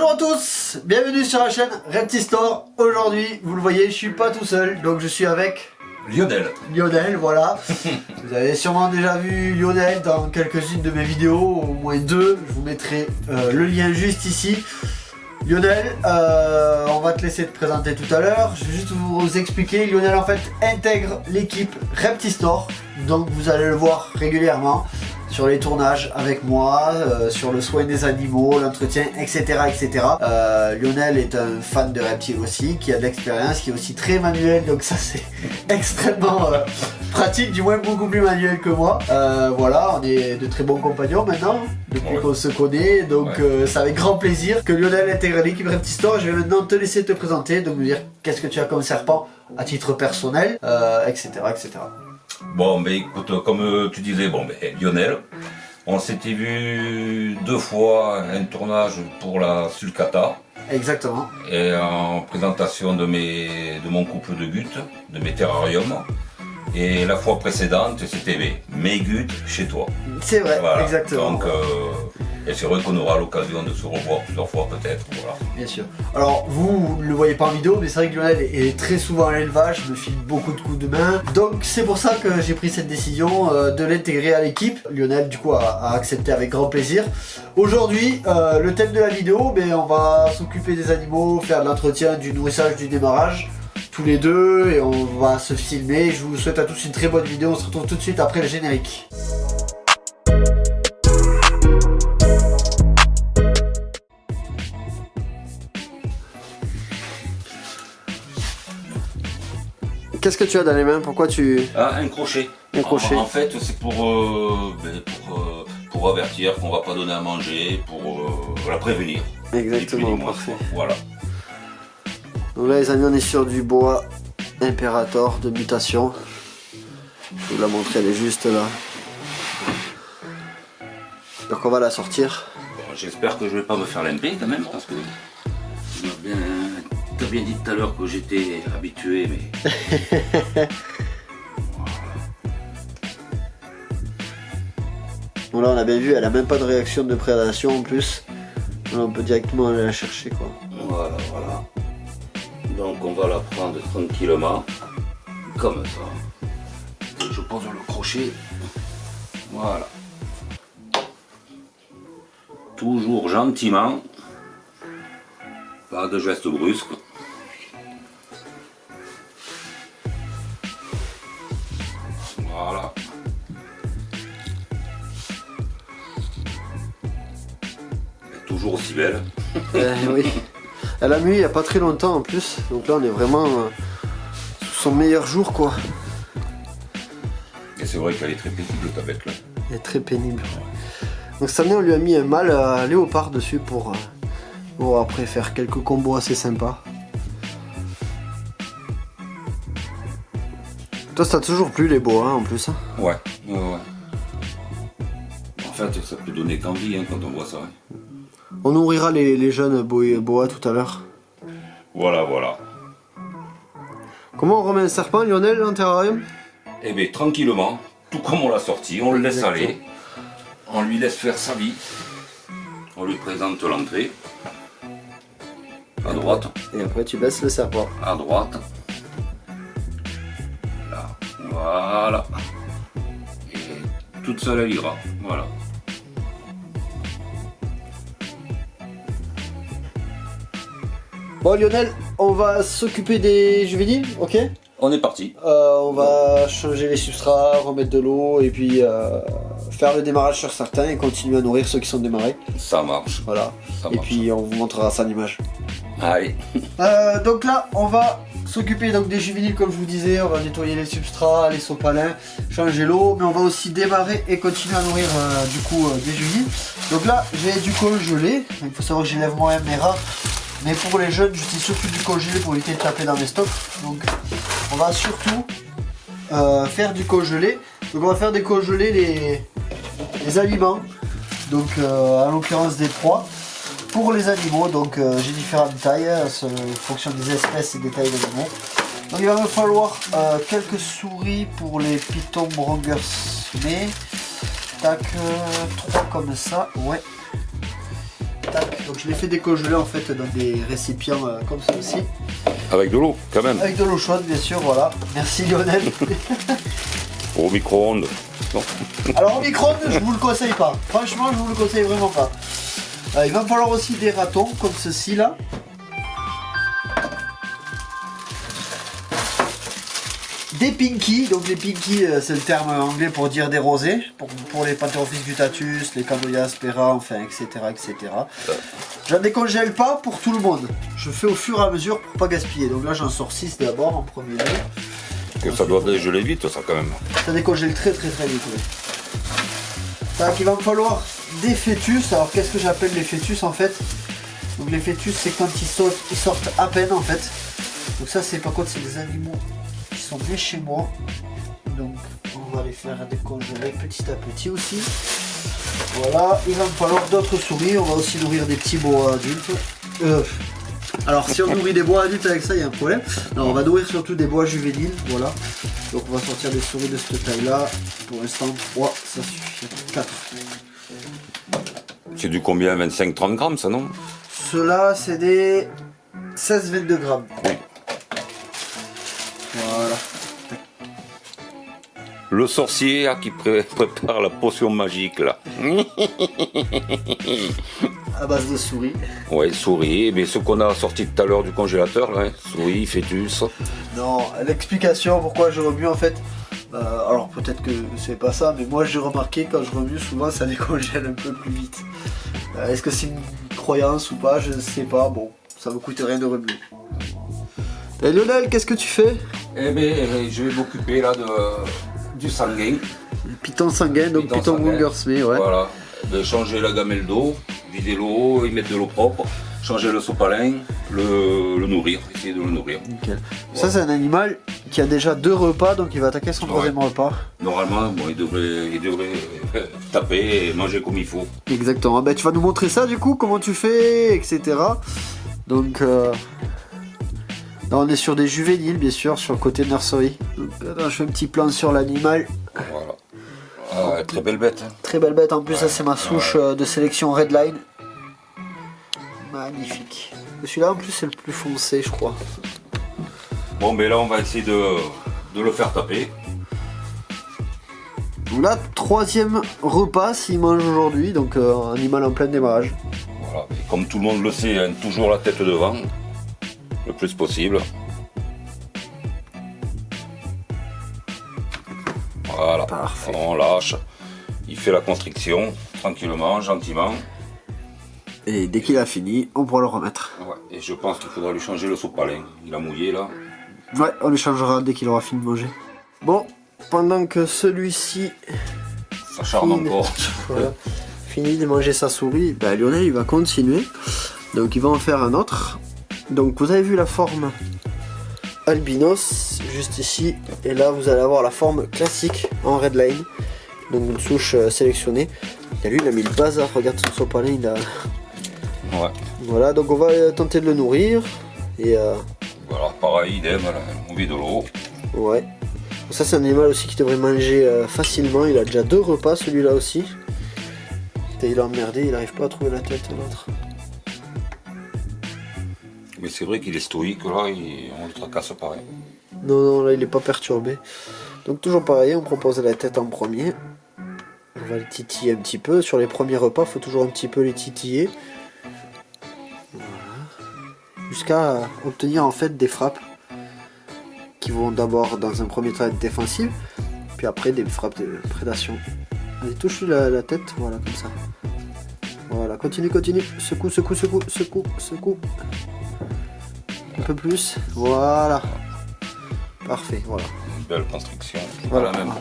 Bonjour à tous, bienvenue sur la chaîne Reptistore. Aujourd'hui, vous le voyez, je suis pas tout seul, donc je suis avec Lionel. Lionel, voilà. Vous avez sûrement déjà vu Lionel dans quelques-unes de mes vidéos, au moins deux. Je vous mettrai le lien juste ici. Lionel, on va te laisser te présenter tout à l'heure. Je vais juste vous expliquer. Lionel en fait intègre l'équipe Reptistore, donc vous allez le voir régulièrement sur les tournages avec moi, sur le soin des animaux, l'entretien, etc. etc. Lionel est un fan de reptiles aussi, qui a de l'expérience, qui est aussi très manuel, donc ça c'est extrêmement pratique, du moins beaucoup plus manuel que moi. Voilà, on est de très bons compagnons maintenant, depuis qu'on se connaît, donc c'est avec grand plaisir que Lionel intègre l'équipe Reptistore. Je vais maintenant te laisser te présenter, donc me dire qu'est-ce que tu as comme serpent à titre personnel, etc. etc. Bon, ben écoute, comme tu disais, Lionel, on s'était vu deux fois un tournage pour la Sulcata. Exactement. Et en présentation de mon couple de gutes, de mes terrariums. Et la fois précédente, c'était mes gutes chez toi. C'est vrai, voilà. Exactement. Donc, et c'est vrai qu'on aura l'occasion de se revoir plusieurs fois peut-être. Voilà. Bien sûr. Alors vous ne le voyez pas en vidéo, mais c'est vrai que Lionel est très souvent à l'élevage, me file beaucoup de coups de main. Donc c'est pour ça que j'ai pris cette décision de l'intégrer à l'équipe. Lionel du coup a accepté avec grand plaisir. Aujourd'hui, le thème de la vidéo, on va s'occuper des animaux, faire de l'entretien, du nourrissage, du démarrage. Tous les deux, et on va se filmer. Je vous souhaite à tous une très bonne vidéo. On se retrouve tout de suite après le générique. Qu'est-ce que tu as dans les mains? Pourquoi tu... Ah, un crochet. Un crochet. En fait, c'est pour avertir qu'on va pas donner à manger, pour la prévenir. Exactement, parfait. Voilà. Donc là les amis, on est sur du bois Imperator de mutation. Je vais vous la montrer, elle est juste là. Donc on va la sortir. Bon, j'espère que je vais pas me faire limper quand même, parce que t'as bien dit tout à l'heure que j'étais habitué, mais... Bon là on a bien vu, elle a même pas de réaction de prédation en plus. Là on peut directement aller la chercher quoi. Voilà, voilà. Donc on va la prendre tranquillement, comme ça. Et je pose le crochet, voilà. Toujours gentiment, pas de geste brusque. Voilà. Elle est toujours aussi belle. Oui. Elle a mué il n'y a pas très longtemps en plus, donc là on est vraiment sous son meilleur jour quoi. Et c'est vrai qu'elle est très pénible ta bête là. Elle est très pénible. Donc cette année on lui a mis un mâle léopard dessus pour après faire quelques combos assez sympas. Toi ça t'a toujours plu les boas en plus hein? Ouais. En fait ça peut donner qu'envie quand on voit ça. On nourrira les jeunes boas tout à l'heure. Voilà, voilà. Comment on remet un serpent, Lionel, en terrarium? Eh bien, tranquillement, tout comme on l'a sorti, on le laisse aller. On lui laisse faire sa vie. On lui présente l'entrée. À droite. Et après, tu baisses le serpent. À droite. Là, voilà. Et toute seule, elle ira. Voilà. Bon Lionel, on va s'occuper des juvéniles, ok? On est parti. On va changer les substrats, remettre de l'eau et puis faire le démarrage sur certains et continuer à nourrir ceux qui sont démarrés. Ça marche. Voilà. Ça et marche. puis on vous montrera ça en image. Allez. Donc là, on va s'occuper donc des juvéniles comme je vous disais. On va nettoyer les substrats, les sopalins, changer l'eau, mais on va aussi démarrer et continuer à nourrir du coup des juvéniles. Donc là, j'ai du congelé. Il faut savoir que j'élève moi-même mes rats. Mais pour les jeunes, j'utilise surtout du congelé pour éviter de taper dans mes stocks. Donc on va surtout faire du congelé. Donc on va faire décongeler les aliments. Donc en l'occurrence des proies. Pour les animaux, donc j'ai différentes tailles, en fonction des espèces et des tailles d'animaux. Donc il va me falloir quelques souris pour les pitons brongueurs semés. Tac, 3 comme ça, ouais. Tac. Donc je les fais décongeler en fait dans des récipients comme ceci. Avec de l'eau, quand même. Avec de l'eau chaude, bien sûr, voilà. Merci Lionel. Au micro-ondes. Non. Alors au micro-ondes, je vous le conseille pas. Franchement, je vous le conseille vraiment pas. Il va me falloir aussi des ratons comme ceci là. Des pinkies, donc les pinkies c'est le terme anglais pour dire des rosés, pour les Pantherophis guttatus, les Camellia spera, enfin etc. etc. Je ne décongèle pas pour tout le monde, je fais au fur et à mesure pour pas gaspiller. Donc là j'en sors 6 d'abord en premier lieu. Que ça doit dégeler vite ça quand même. Ça décongèle très vite. Oui. Donc il va me falloir des fœtus. Alors qu'est-ce que j'appelle les fœtus en fait? Donc les fœtus c'est quand ils sortent à peine en fait. Donc ça c'est par contre c'est des animaux qui sont nés chez moi. Donc on va les faire décongeler petit à petit aussi. Voilà, il va me falloir d'autres souris. On va aussi nourrir des petits bois adultes. Alors si on nourrit des bois adultes avec ça il y a un problème. Non, on va nourrir surtout des bois juvéniles. Voilà. Donc on va sortir des souris de cette taille là. Pour l'instant 3 ça suffit. 4. C'est du combien? 25-30 grammes ça non? Ceux-là c'est des 16-22 grammes. Oui. Voilà. Le sorcier qui prépare la potion magique là. À base de souris. Ouais, souris, mais ce qu'on a sorti tout à l'heure du congélateur là, souris, fœtus. Non, l'explication pourquoi je remue en fait. Alors peut-être que c'est pas ça, mais moi j'ai remarqué quand je remue souvent ça décongèle un peu plus vite. Est-ce que c'est une croyance ou pas? Je ne sais pas. Bon, ça me coûte rien de remuer. Et Lionel, qu'est-ce que tu fais? Eh bien, je vais m'occuper là du sanguin. Le python sanguin, donc python Wongersmee, ouais. Voilà, de changer la gamelle d'eau, vider l'eau, y mettre de l'eau propre, changer le sopalin, le nourrir, essayer de le nourrir. Nickel. Ça c'est un animal qui a déjà 2 repas, donc il va attaquer son 3e repas. Normalement, bon, il devrait taper et manger comme il faut. Exactement. Ben, tu vas nous montrer ça du coup, comment tu fais, etc. Donc là on est sur des juvéniles bien sûr, sur le côté nursery. Donc, attends, je fais un petit plan sur l'animal. Voilà. Ah, très belle bête. Hein. Très belle bête, en plus ça c'est ma souche de sélection Redline. Magnifique. Celui-là en plus c'est le plus foncé je crois. Bon mais là on va essayer de le faire taper. Donc là 3e repas s'il mange aujourd'hui, donc animal en plein démarrage. Voilà. Et comme tout le monde le sait, hein, toujours la tête devant, le plus possible. Voilà, parfait. On lâche, il fait la constriction, tranquillement, gentiment. Et dès qu'il a fini, on pourra le remettre. Ouais, et je pense qu'il faudra lui changer le sopalin, il a mouillé là. Ouais, on le changera dès qu'il aura fini de manger. Bon, pendant que celui-ci Ça charme encore. voilà, finit de manger sa souris, ben Lionel il va continuer. Donc il va en faire un autre. Donc vous avez vu la forme albinos juste ici, et là vous allez avoir la forme classique en redline, donc une souche sélectionnée. Et lui il a mis le bazar, regarde son sopalin, il a... Ouais. Voilà, donc on va tenter de le nourrir et Voilà, pareil, idem, on vide de l'eau. ouais. Ça c'est un animal aussi qui devrait manger facilement, il a déjà 2 repas celui-là aussi. Et il est emmerdé, il n'arrive pas à trouver la tête l'autre. Mais c'est vrai qu'il est stoïque là, on le tracasse pareil. Non, là il est pas perturbé. Donc toujours pareil, on propose la tête en premier. On va le titiller un petit peu. Sur les premiers repas, il faut toujours un petit peu les titiller. Voilà. Jusqu'à obtenir en fait des frappes qui vont d'abord dans un premier temps être défensives, puis après des frappes de prédation. Allez, touche la tête, voilà comme ça. Voilà, continue. Secoue. Un peu plus, voilà. Parfait, voilà. Une belle construction, Voilà. la même.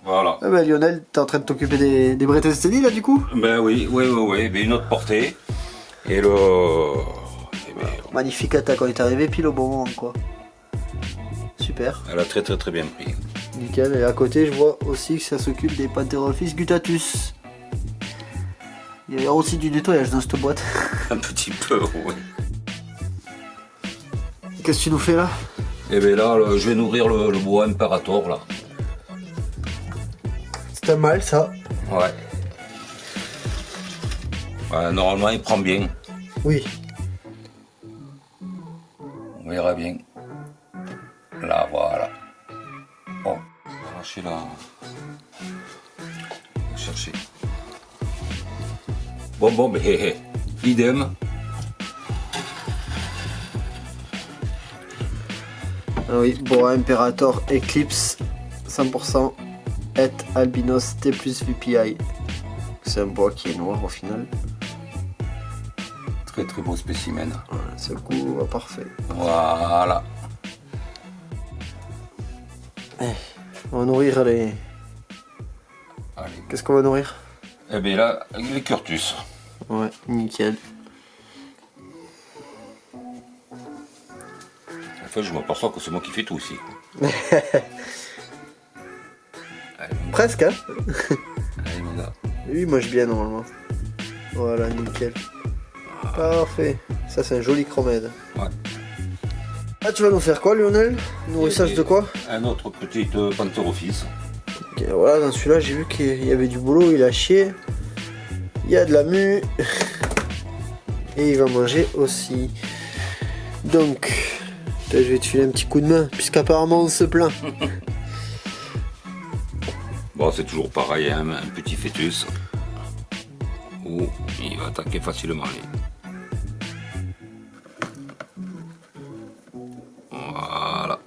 Voilà. Ah bah Lionel, t'es en train de t'occuper des Brettonsteni là du coup? Ben oui, mais une autre portée. Et le... Eh ben, Magnifique attaque, on est arrivé pile au bon moment quoi. Super, elle a très bien pris. nickel. Et à côté je vois aussi que ça s'occupe des Pantherophis guttatus. Il y a aussi du nettoyage dans cette boîte. Un petit peu, oui. Qu'est-ce que tu nous fais là? Et bien là, je vais nourrir le boa imperator là. C'est un mâle ça. Ouais. Normalement, il prend bien. Oui. On verra bien. Là, voilà. Oh, arracher là. Chercher. Bon, mais hé, hé. Idem. Ah oui, Boa Imperator Eclipse 100% et Albinos T plus VPI. C'est un bois qui est noir au final. Très très beau spécimen. Voilà, ce coup parfait. Voilà. On va nourrir les. Allez. Qu'est-ce qu'on va nourrir? Eh bien là, les Curtus. Ouais, nickel. En fait, je m'aperçois que c'est moi qui fais tout aussi. Allez, Presque, hein? allez, mon gars. Lui, il mange bien normalement. Voilà, nickel. Parfait. Ça, c'est un joli chromède. Ouais. Ah, tu vas nous faire quoi, Lionel? Nourrissage de quoi? Un autre petit Pantherophis. Ok, voilà, dans celui-là, j'ai vu qu'il y avait du boulot, il a chié. Il y a de la mue. Et il va manger aussi. Donc, je vais te filer un petit coup de main, puisqu'apparemment on se plaint. Bon, c'est toujours pareil, hein, un petit fœtus. Où il va attaquer facilement les. Voilà.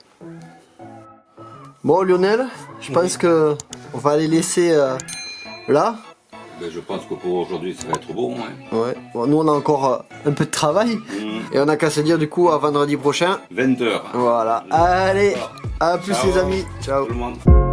Bon, Lionel, je pense que on va les laisser là. Ben, je pense que pour aujourd'hui, ça va être bon. Hein. Ouais. Bon, nous, on a encore un peu de travail. Et on a qu'à se dire du coup à vendredi prochain. 20h. Voilà. Allez, à plus Ciao. les amis. Ciao. Tout le monde.